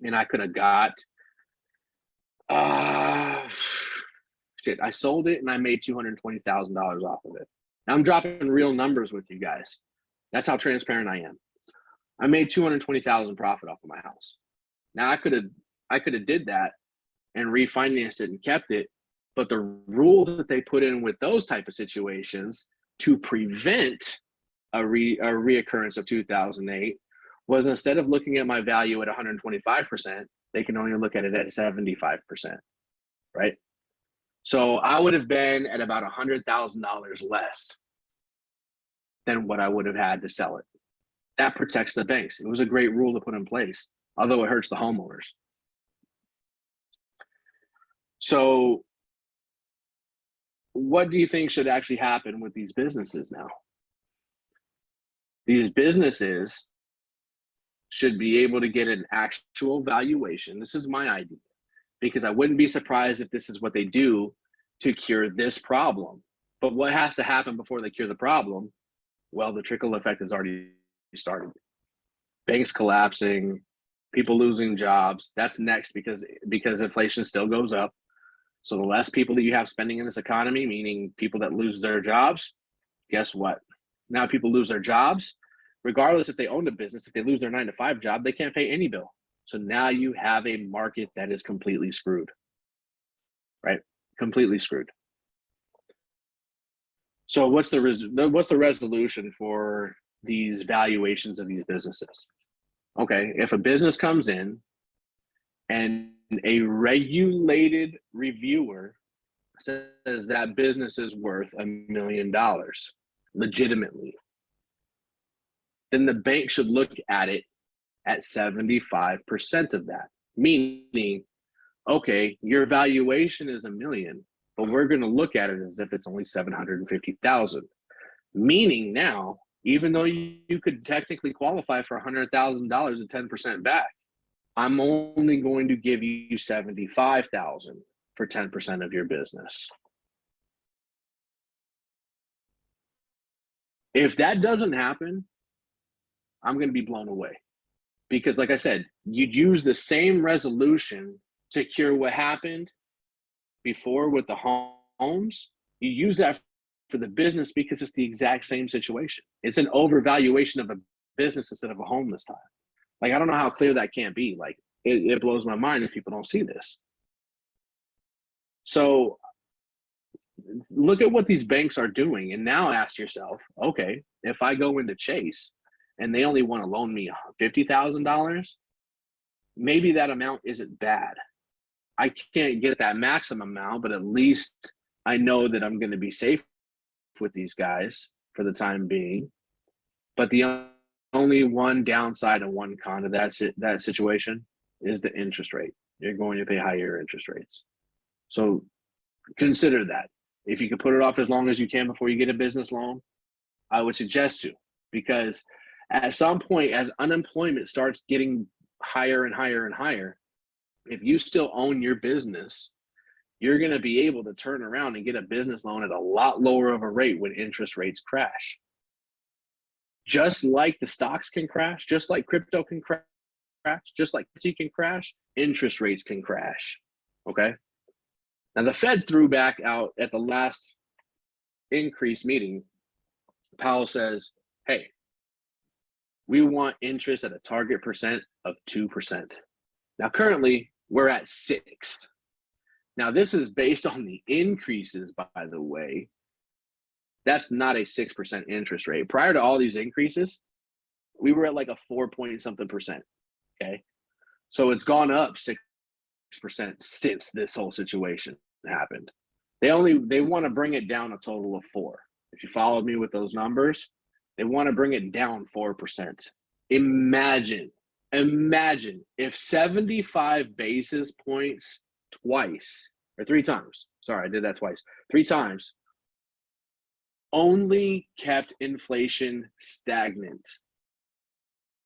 And I could have got, I sold it, and I made $220,000 off of it. Now, I'm dropping real numbers with you guys. That's how transparent I am. I made $220,000 profit off of my house. Now, I could have did that and refinanced it and kept it. But the rule that they put in with those type of situations to prevent a reoccurrence of 2008 was, instead of looking at my value at 125%, they can only look at it at 75%, right? So I would have been at about $100,000 less than what I would have had to sell it. That protects the banks. It was a great rule to put in place, although it hurts the homeowners. So what do you think should actually happen with these businesses now? These businesses should be able to get an actual valuation. This is my idea, because I wouldn't be surprised if this is what they do to cure this problem. But what has to happen before they cure the problem? Well, the trickle effect has already started. Banks collapsing, people losing jobs. That's next, because inflation still goes up. So the less people that you have spending in this economy, meaning people that lose their jobs, guess what? Now people lose their jobs. Regardless if they own a business, if they lose their 9-to-5 job, they can't pay any bill. So now you have a market that is completely screwed, right? Completely screwed. So what's the resolution for these valuations of these businesses? Okay, if a business comes in and a regulated reviewer says that business is worth $1 million legitimately, then the bank should look at it at 75% of that, meaning, okay, your valuation is $1 million, but we're going to look at it as if it's only 750,000. Meaning now, even though you could technically qualify for $100,000 at 10% back, I'm only going to give you 75,000 for 10% of your business. If that doesn't happen, I'm going to be blown away. Because like I said, you'd use the same resolution to cure what happened before with the homes. You use that for the business because it's the exact same situation. It's an overvaluation of a business instead of a home this time. Like, I don't know how clear that can't be. Like, it blows my mind if people don't see this. So look at what these banks are doing and now ask yourself, okay, if I go into Chase and they only want to loan me $50,000, maybe that amount isn't bad. I can't get that maximum amount, but at least I know that I'm going to be safe with these guys for the time being. But the only one downside and one con of that situation is the interest rate. You're going to pay higher interest rates. So consider that. If you could put it off as long as you can before you get a business loan, I would suggest to, because at some point, as unemployment starts getting higher and higher and higher, if you still own your business, you're going to be able to turn around and get a business loan at a lot lower of a rate when interest rates crash. Just like the stocks can crash, just like crypto can crash, just like T can crash, interest rates can crash. Okay. Now the Fed threw back out at the last increase meeting. Powell says, hey, we want interest at a target percent of 2%. Now currently we're at 6%. Now this is based on the increases, by the way. That's not a 6% interest rate. Prior to all these increases, we were at like a 4-point-something%. Okay. So it's gone up 6% since this whole situation happened. They want to bring it down a total of 4%. If you followed me with those numbers, they want to bring it down 4%. Imagine if 75 basis points twice, or 3 times, sorry, I did that twice, 3 times, only kept inflation stagnant.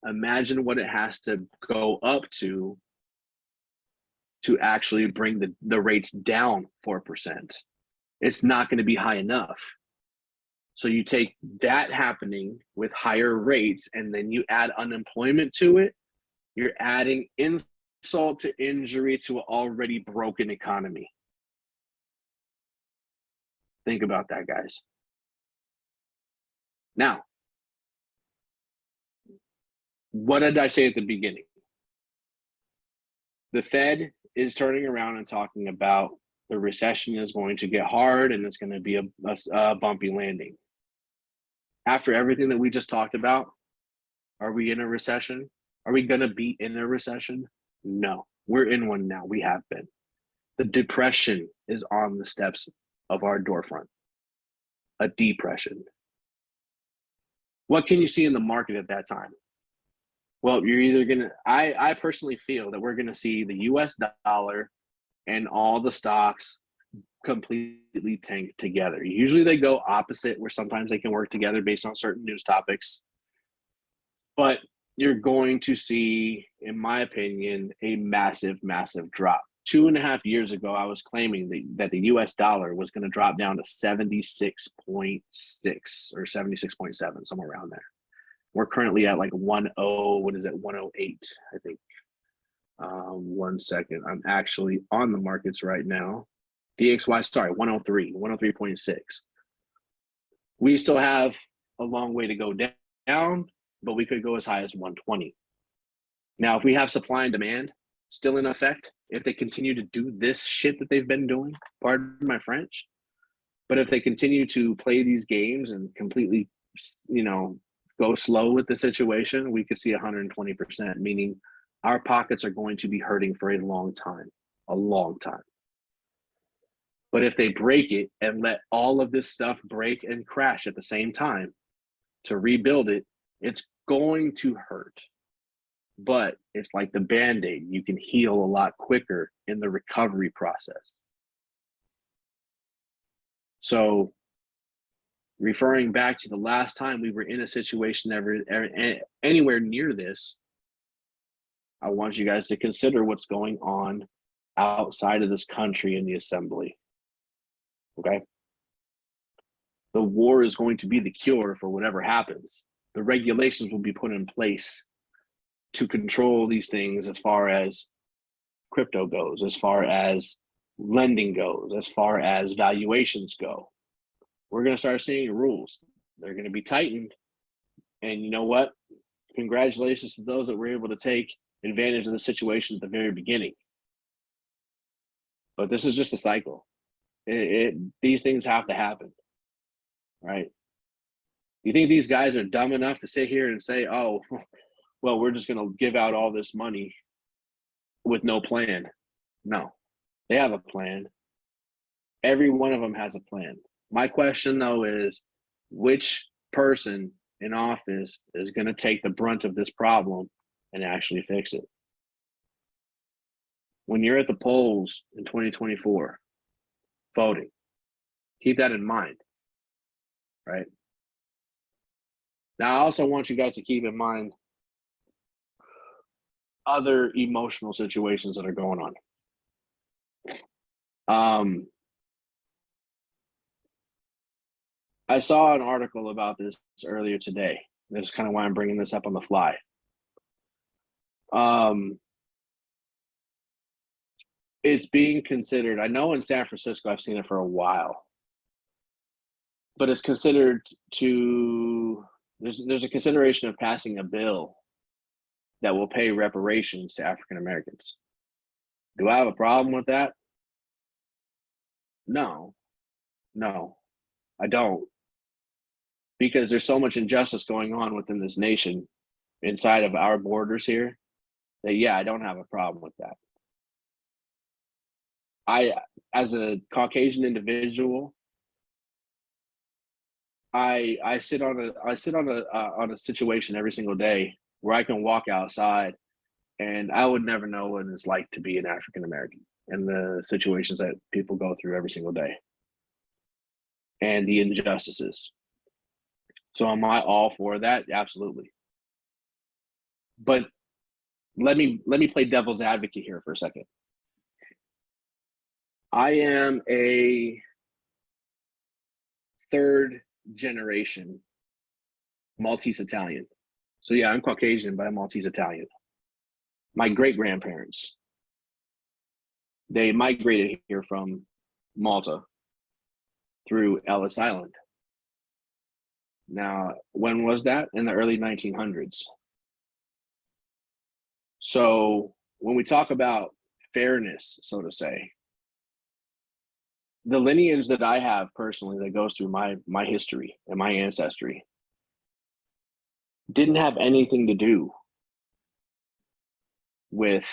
Imagine what it has to go up to actually bring the rates down 4%. It's not going to be high enough. So you take that happening with higher rates and then you add unemployment to it, you're adding insult to injury to an already broken economy. Think about that, guys. Now, what did I say at the beginning? The Fed is turning around and talking about the recession is going to get hard and it's going to be a bumpy landing. After everything that we just talked about, are we in a recession? Are we going to be in a recession? No, we're in one now. We have been. The depression is on the steps of our doorfront. A depression. What can you see in the market at that time? Well, you're either going to, I personally feel that we're going to see the US dollar and all the stocks completely tank together. Usually they go opposite, where sometimes they can work together based on certain news topics. But you're going to see, in my opinion, a massive, massive drop. 2.5 years ago, I was claiming that the US dollar was going to drop down to 76.6 or 76.7, somewhere around there. We're currently at like 108, I think. 1 second. I'm actually on the markets right now. DXY, sorry, 103, 103.6. We still have a long way to go down, but we could go as high as 120. Now, if we have supply and demand still in effect, if they continue to do this shit that they've been doing, pardon my French, but if they continue to play these games and completely, go slow with the situation, we could see 120%, meaning our pockets are going to be hurting for a long time. But if they break it and let all of this stuff break and crash at the same time to rebuild it, it's going to hurt. But it's like the Band-Aid. You can heal a lot quicker in the recovery process. So referring back to the last time we were in a situation anywhere near this, I want you guys to consider what's going on outside of this country in the assembly. Okay? The war is going to be the cure for whatever happens. The regulations will be put in place to control these things as far as crypto goes, as far as lending goes, as far as valuations go. We're going to start seeing rules. They're going to be tightened. And you know what? Congratulations to those that were able to take advantage of the situation at the very beginning. But this is just a cycle. These things have to happen, right? You think these guys are dumb enough to sit here and say, oh, well, we're just going to give out all this money with no plan? No, they have a plan. Every one of them has a plan. My question, though, is which person in office is going to take the brunt of this problem and actually fix it? When you're at the polls in 2024 voting, keep that in mind, right? Now, I also want you guys to keep in mind other emotional situations that are going on. I saw an article about this earlier today. That's kind of why I'm bringing this up on the fly. It's being considered, I know in San Francisco, I've seen it for a while, but it's considered there's a consideration of passing a bill that will pay reparations to African Americans. Do I have a problem with that? No, I don't. Because there's so much injustice going on within this nation, inside of our borders here, that yeah, I don't have a problem with that. As a Caucasian individual, I sit on a situation every single day where I can walk outside and I would never know what it's like to be an African American and the situations that people go through every single day and the injustices. So am I all for that? Absolutely. But let me play devil's advocate here for a second. I am a third generation Maltese Italian. So yeah, I'm Caucasian, but I'm Maltese Italian. My great-grandparents, they migrated here from Malta through Ellis Island. Now, when was that? In the early 1900s. So when we talk about fairness, so to say, the lineage that I have personally that goes through my history and my ancestry didn't have anything to do with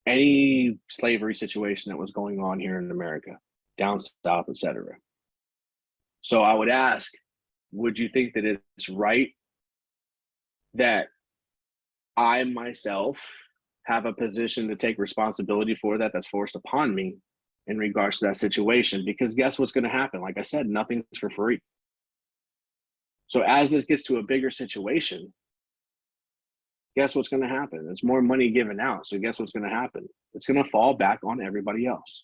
any slavery situation that was going on here in America, down south, etc. So I would ask, would you think that it's right that I myself have a position to take responsibility for that's forced upon me in regards to that situation? Because guess what's going to happen? Like I said, nothing's for free. So as this gets to a bigger situation, guess what's going to happen? There's more money given out. So guess what's going to happen? It's going to fall back on everybody else.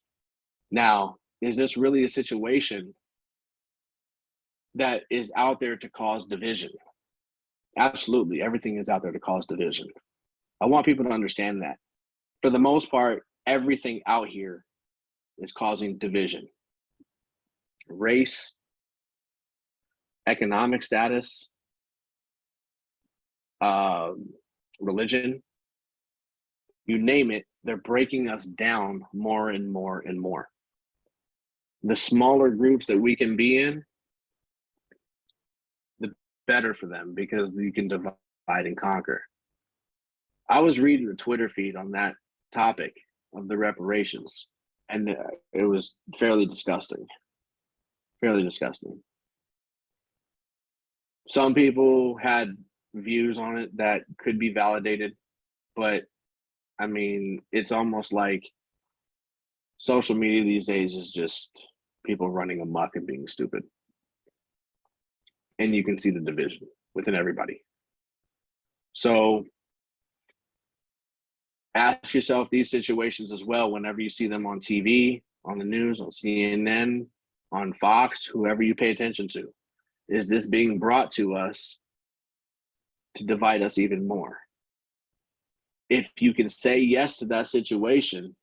Now, is this really a situation that is out there to cause division? Absolutely. Everything is out there to cause division. I want people to understand that. For the most part, everything out here is causing division. Race, economic status, religion, you name it, they're breaking us down more and more and more. The smaller groups that we can be in, the better for them, because you can divide and conquer. I was reading the Twitter feed on that topic of the reparations, and it was fairly disgusting. Fairly disgusting. Some people had views on it that could be validated, but I mean, it's almost like social media these days is just people running amok and being stupid. And you can see the division within everybody. So ask yourself these situations as well whenever you see them on TV, on the news, on CNN, on Fox, whoever you pay attention to. Is this being brought to us to divide us even more? If you can say yes to that situation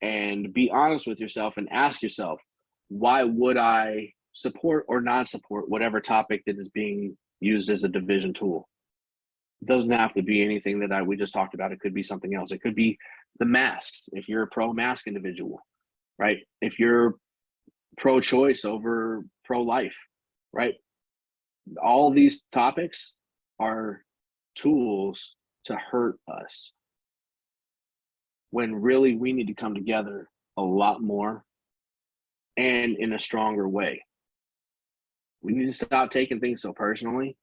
and be honest with yourself and ask yourself, why would I support or not support whatever topic that is being used as a division tool? It doesn't have to be anything that we just talked about. It could be something else. It could be the masks. If you're a pro-mask individual, right? If you're pro-choice over pro-life, right? All these topics are tools to hurt us, when really we need to come together a lot more and in a stronger way. We need to stop taking things so personally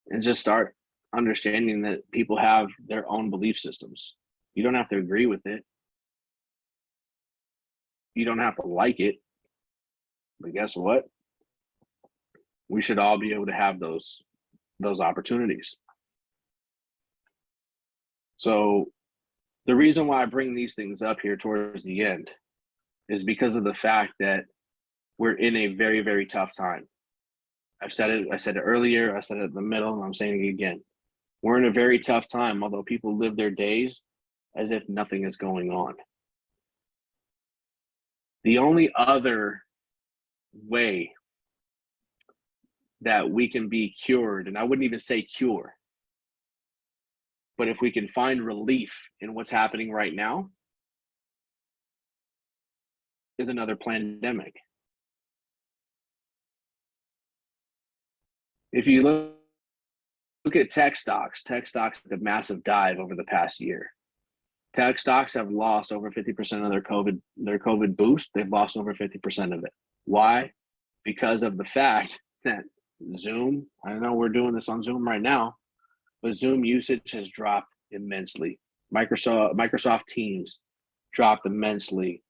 and just start understanding that people have their own belief systems. You don't have to agree with it. You don't have to like it. But guess what? We should all be able to have those opportunities. So the reason why I bring these things up here towards the end is because of the fact that we're in a very, very tough time. I said it earlier, I said it in the middle, and I'm saying it again. We're in a very tough time, although people live their days as if nothing is going on. The only other way that we can be cured, and I wouldn't even say cure, but if we can find relief in what's happening right now, is another pandemic. If you look at tech stocks took a massive dive over the past year. Tech stocks have lost over 50% of their COVID boost. They've lost over 50% of it. Why? Because of the fact that Zoom, I know we're doing this on Zoom right now, but Zoom usage has dropped immensely. Microsoft Teams dropped immensely.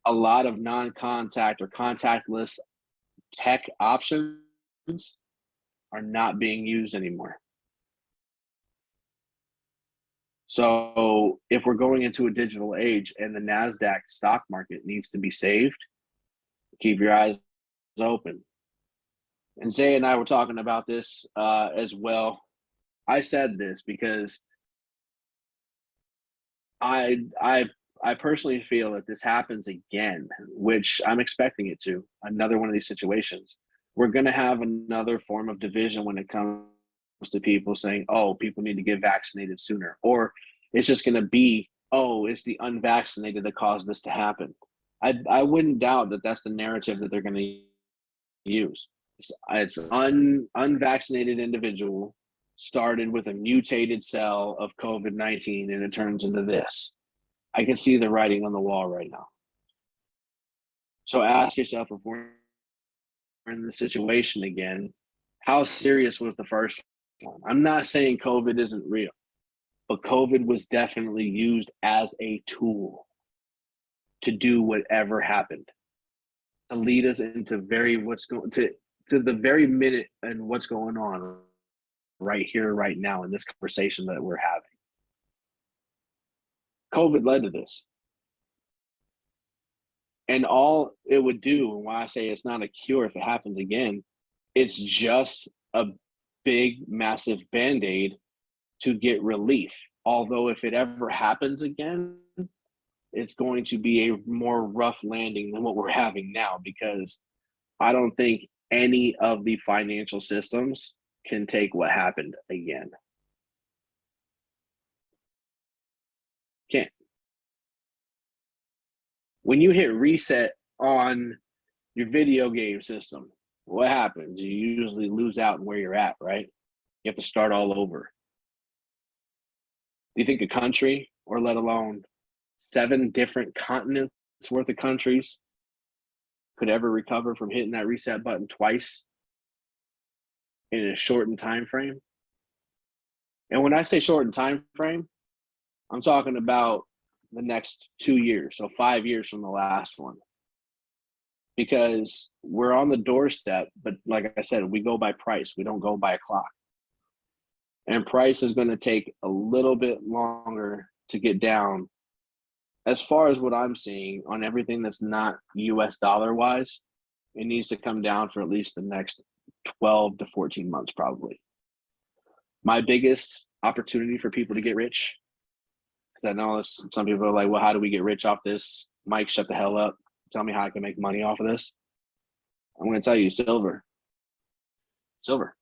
A lot of non-contact or contactless tech options are not being used anymore. So if we're going into a digital age and the NASDAQ stock market needs to be saved, keep your eyes open. And Zay and I were talking about this as well. I said this because I personally feel that this happens again, which I'm expecting it to, another one of these situations. We're going to have another form of division when it comes to people saying, oh, people need to get vaccinated sooner. Or it's just going to be, oh, it's the unvaccinated that caused this to happen. I wouldn't doubt that that's the narrative that they're going to use. It's unvaccinated individual started with a mutated cell of COVID-19 and it turns into this. I can see the writing on the wall right now. So ask yourself, if we're in the situation again, how serious was the first one? I'm not saying COVID isn't real, but COVID was definitely used as a tool to do whatever happened, to lead us into the very minute and what's going on right here, right now in this conversation that we're having. COVID led to this. And all it would do, and why I say it's not a cure if it happens again, it's just a big, massive Band-Aid to get relief. Although if it ever happens again, it's going to be a more rough landing than what we're having now, because I don't think any of the financial systems can take what happened again. Can't. When you hit reset on your video game system, what happens? You usually lose out in where you're at, right? You have to start all over. Do you think a country, or let alone 7 different continents worth of countries, could ever recover from hitting that reset button twice in a shortened time frame? And when I say shortened time frame, I'm talking about the next 2 years, so 5 years from the last one. Because we're on the doorstep, but like I said, we go by price. We don't go by a clock. And price is going to take a little bit longer to get down. As far as what I'm seeing on everything that's not US dollar wise, it needs to come down for at least the next 12 to 14 months, probably. My biggest opportunity for people to get rich, because I know some people are like, well, how do we get rich off this? Mike, shut the hell up. Tell me how I can make money off of this. I'm going to tell you, silver. Silver.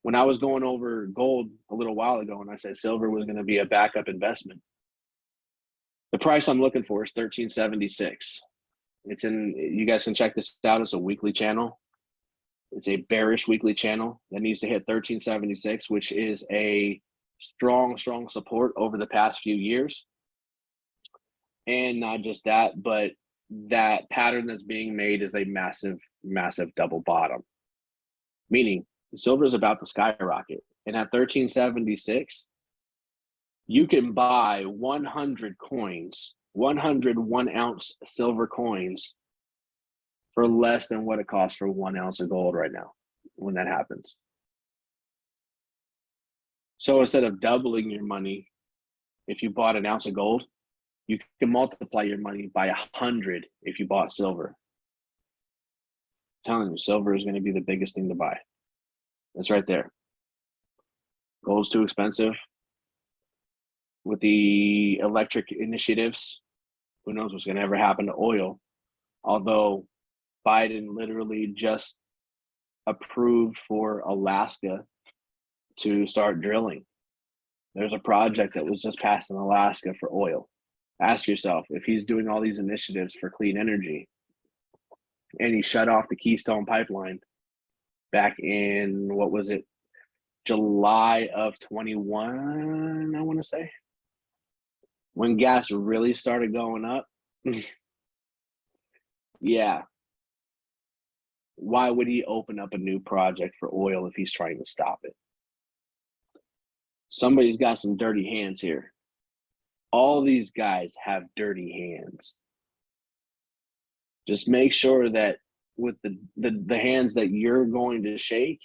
When I was going over gold a little while ago and I said silver was going to be a backup investment, the price I'm looking for is $13.76. It's in, you guys can check this out. It's a weekly channel. It's a bearish weekly channel that needs to hit $13.76, which is a strong support over the past few years. And not just that, but that pattern that's being made is a massive double bottom, meaning silver is about to skyrocket. And at $13.76, you can buy 100 coins, 100 1-ounce silver coins for less than what it costs for 1 ounce of gold right now when that happens. So instead of doubling your money, if you bought an ounce of gold, you can multiply your money by 100 if you bought silver. I'm telling you, silver is going to be the biggest thing to buy. That's right there. Gold's too expensive. With the electric initiatives, who knows what's going to ever happen to oil? Although Biden literally just approved for Alaska to start drilling. There's a project that was just passed in Alaska for oil. Ask yourself, if he's doing all these initiatives for clean energy and he shut off the Keystone Pipeline back in, what was it, July of 21, I want to say, when gas really started going up. Yeah. Why would he open up a new project for oil if he's trying to stop it? Somebody's got some dirty hands here. All these guys have dirty hands. Just make sure that with the hands that you're going to shake,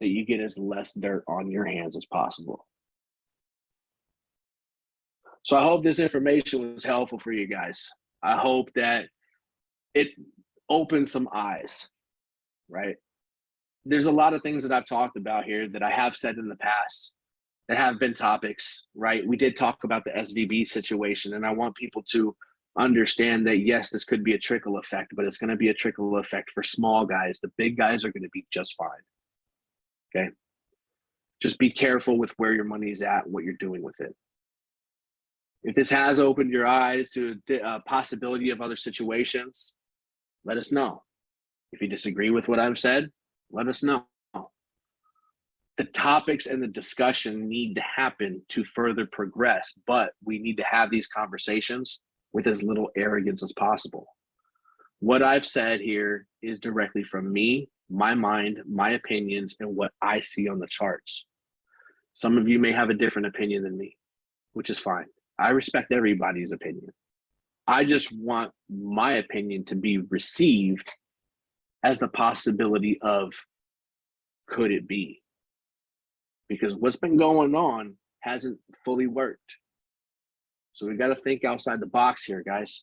that you get as less dirt on your hands as possible. So I hope this information was helpful for you guys. I hope that it opens some eyes, right? There's a lot of things that I've talked about here that I have said in the past that have been topics, right? We did talk about the SVB situation, and I want people to understand that, yes, this could be a trickle effect, but it's going to be a trickle effect for small guys. The big guys are going to be just fine, okay? Just be careful with where your money's at, what you're doing with it. If this has opened your eyes to a possibility of other situations, let us know. If you disagree with what I've said, let us know. The topics and the discussion need to happen to further progress, but we need to have these conversations with as little arrogance as possible. What I've said here is directly from me, my mind, my opinions, and what I see on the charts. Some of you may have a different opinion than me, which is fine. I respect everybody's opinion. I just want my opinion to be received as the possibility of, could it be? Because what's been going on hasn't fully worked. So we got to think outside the box here, guys.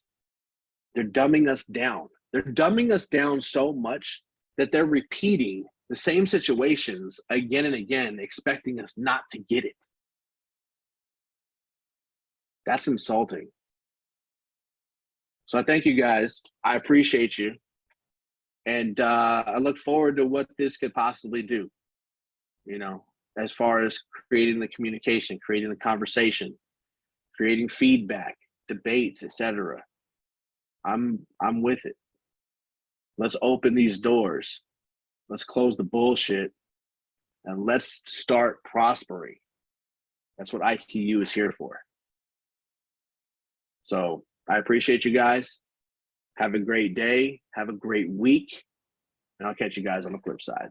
They're dumbing us down. They're dumbing us down so much that they're repeating the same situations again and again, expecting us not to get it. That's insulting. So I thank you guys. I appreciate you. And I look forward to what this could possibly do, as far as creating the communication, creating the conversation, creating feedback, debates, etc. I'm with it. Let's open these doors. Let's close the bullshit and let's start prospering. That's what ITU is here for. So I appreciate you guys. Have a great day. Have a great week. And I'll catch you guys on the flip side.